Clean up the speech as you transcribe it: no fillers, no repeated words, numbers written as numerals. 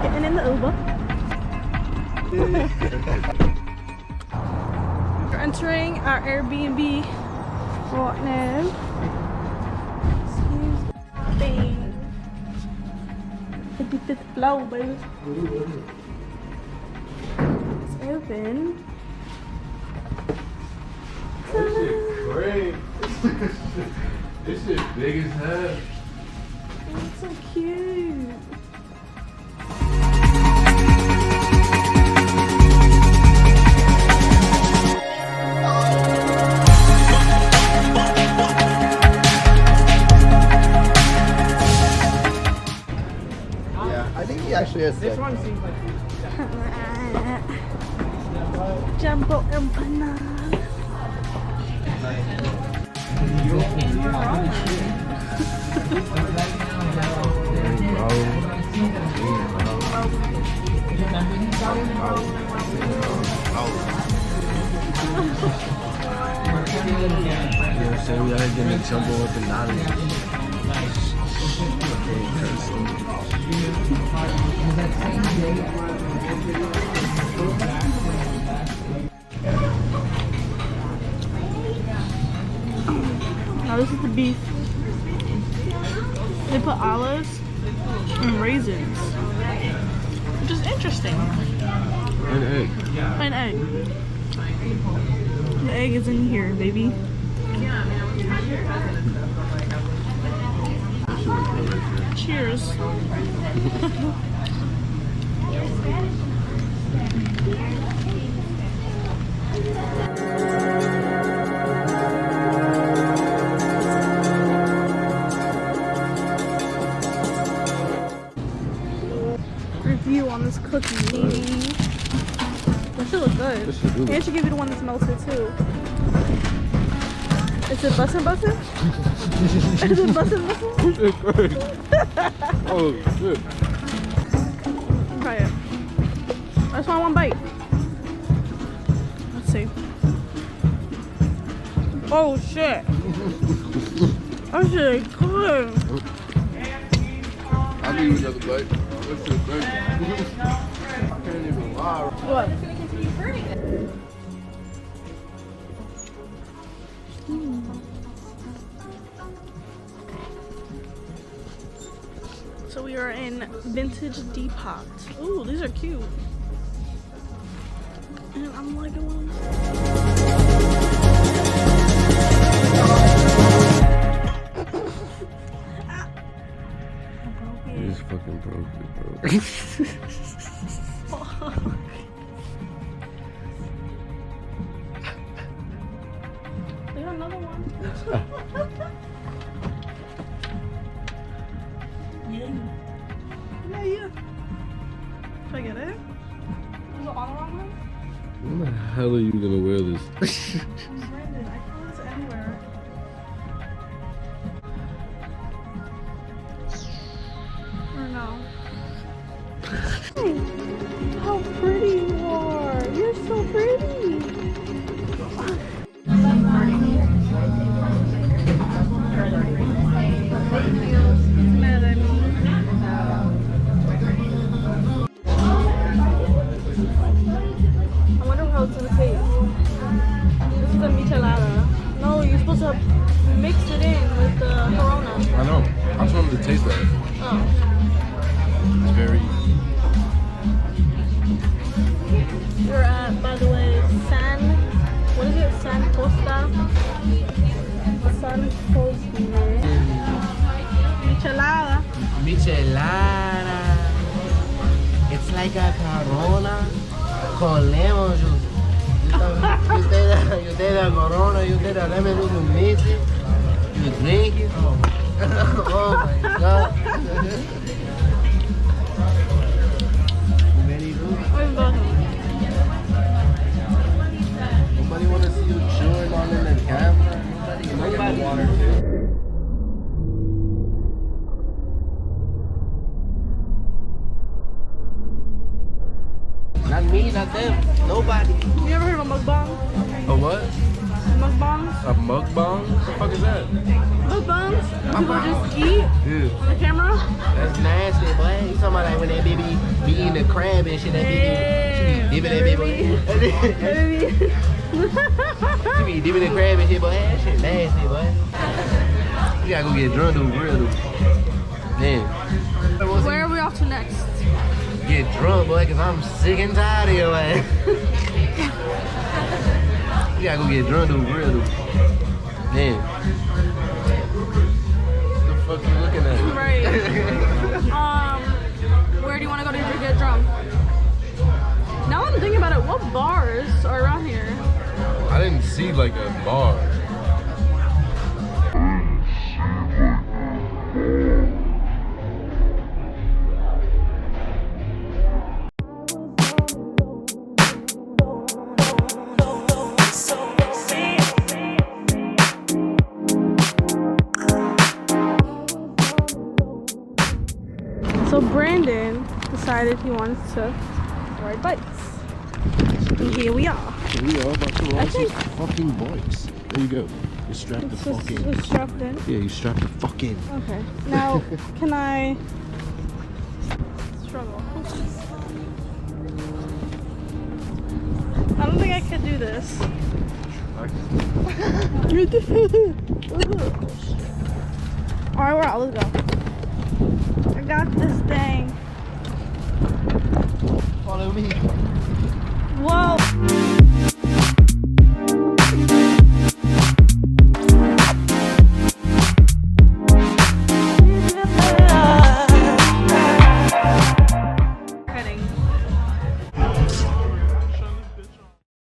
Getting in the Uber. We're entering our Airbnb right now. Excuse me. 55th floor, baby. It's open. This shit great. This shit big as hell. It's so cute. Yeah, I think he actually has This one seems like Jumbo empanada. So we gotta get a jumbo empanadas. Now this is the beef. They put olives and raisins, which is interesting. An egg. An egg. The egg is in here, baby. Cheers. Review on this cookie. That should look good. And she give you the one that's melted too. Is it bussin'? Is it bussin'? Oh shit. Try it. I just want one bite. Let's see. Oh shit. That shit is good. I'll give you another bite. This shit great. I can't even lie. What? So we are in Vintage Depot. Ooh, these are cute. And I'm liking one. You just fucking broke it, bro. They got another one. Yeah. Should I get it? Is it on the wrong one? When the hell are you gonna wear this? Brandon, I can't use it anywhere. Or no? How pretty you are! You're so pretty! Mad at me. I wonder how it's gonna taste. This is a michelada. No, you're supposed to mix it in with the Corona. I know. I just wanted to taste that. Oh. It's very. We're at, by the way, what is it? San Cosme? San Cosme. Michelada. Michelada. It's like a Corona con lemon juice. You take the Corona, you take the lemon juice, you mix it, you drink it. Oh my god. Very good. Nobody want to see you chewing on in the camera. Nobody. Not me, not them. Nobody. You ever heard of a mukbang? A what? Mukbangs? A mukbang? What the fuck is that? Mukbangs? When people just eat Yeah. on the camera? That's nasty, boy. You talking about like when they baby be eating the crab and shit. That bitch, she be dipping that bitch, boy. She be dipping the crab and shit, boy. That shit nasty, boy. You gotta go get drunk, though, real, though. Man. Where are we off to next? Get drunk, boy, cause I'm sick and tired of your ass. You gotta go get drunk, though, real, though. Man. What the fuck you looking at? Right. Where do you want to go to get drunk? Now I'm thinking about it, what bars are around here? I didn't see like a bar. So Brandon decided he wants to ride bikes. And here we are. We are about to ride think- these fucking bikes. There you go. You strap the fuck in. It's strapped in. Yeah, you strap the fuck in. Okay. Now, can I struggle? I don't think I could do this. Alright, we're out. Let's go. I got this thing. Follow me.